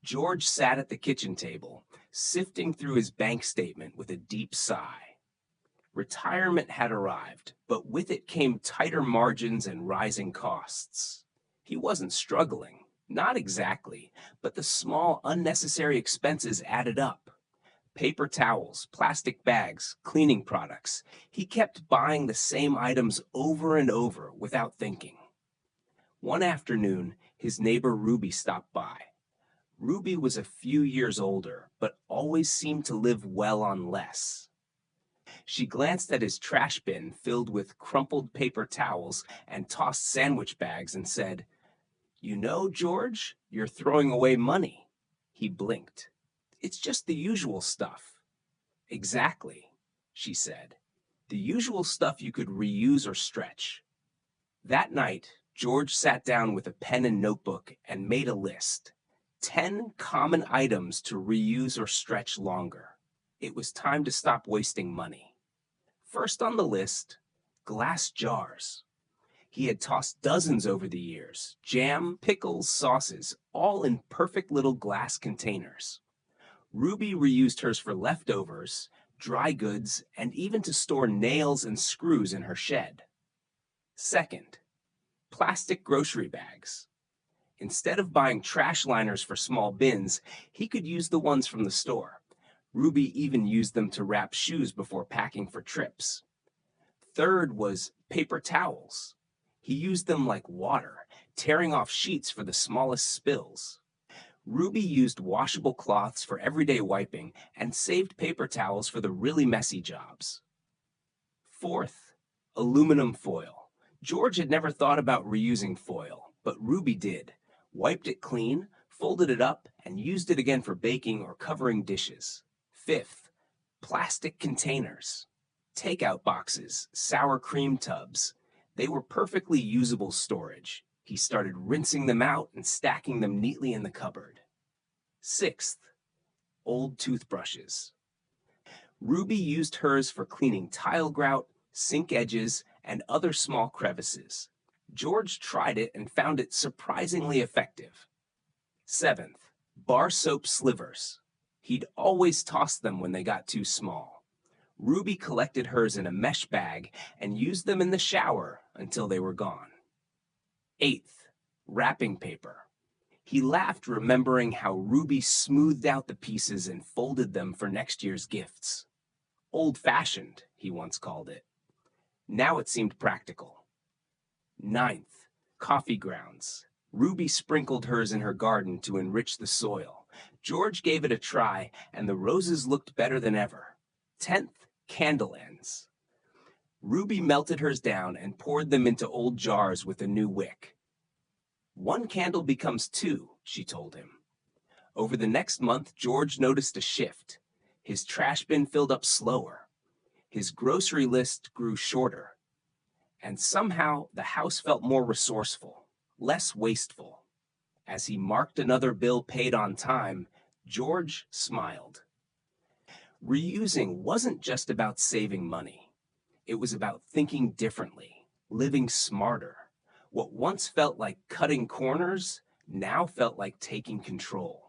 George sat at the kitchen table, sifting through his bank statement with a deep sigh. Retirement had arrived, but with it came tighter margins and rising costs. He wasn't struggling, not exactly, but the small, unnecessary expenses added up. Paper towels, plastic bags, cleaning products. He kept buying the same items over and over without thinking. One afternoon, his neighbor Ruby stopped by. Ruby was a few years older, but always seemed to live well on less. She glanced at his trash bin filled with crumpled paper towels and tossed sandwich bags and said, "You know, George, you're throwing away money." He blinked. "It's just the usual stuff." "Exactly," she said. "The usual stuff you could reuse or stretch." That night, George sat down with a pen and notebook and made a list. 10 common items to reuse or stretch longer. It was time to stop wasting money. First on the list, glass jars. He had tossed dozens over the years, jam, pickles, sauces, all in perfect little glass containers. Ruby reused hers for leftovers, dry goods, and even to store nails and screws in her shed. Second, plastic grocery bags. Instead of buying trash liners for small bins, he could use the ones from the store. Ruby even used them to wrap shoes before packing for trips. Third was paper towels. He used them like water, tearing off sheets for the smallest spills. Ruby used washable cloths for everyday wiping and saved paper towels for the really messy jobs. Fourth, aluminum foil. George had never thought about reusing foil, but Ruby did. Wiped it clean, folded it up, and used it again for baking or covering dishes. Fifth, plastic containers. Takeout boxes, sour cream tubs. They were perfectly usable storage. He started rinsing them out and stacking them neatly in the cupboard. Sixth, old toothbrushes. Ruby used hers for cleaning tile grout, sink edges, and other small crevices. George tried it and found it surprisingly effective. Seventh, bar soap slivers. He'd always toss them when they got too small. Ruby collected hers in a mesh bag and used them in the shower until they were gone. Eighth, wrapping paper. He laughed remembering how Ruby smoothed out the pieces and folded them for next year's gifts. Old-fashioned, he once called it. Now it seemed practical. Ninth, coffee grounds. Ruby sprinkled hers in her garden to enrich the soil. George gave it a try, and the roses looked better than ever. 10th, candle ends. Ruby melted hers down and poured them into old jars with a new wick. "One candle becomes two," she told him. Over the next month, George noticed a shift. His trash bin filled up slower. His grocery list grew shorter. And somehow the house felt more resourceful, less wasteful. As he marked another bill paid on time, George smiled. Reusing wasn't just about saving money. It was about thinking differently, living smarter. What once felt like cutting corners now felt like taking control.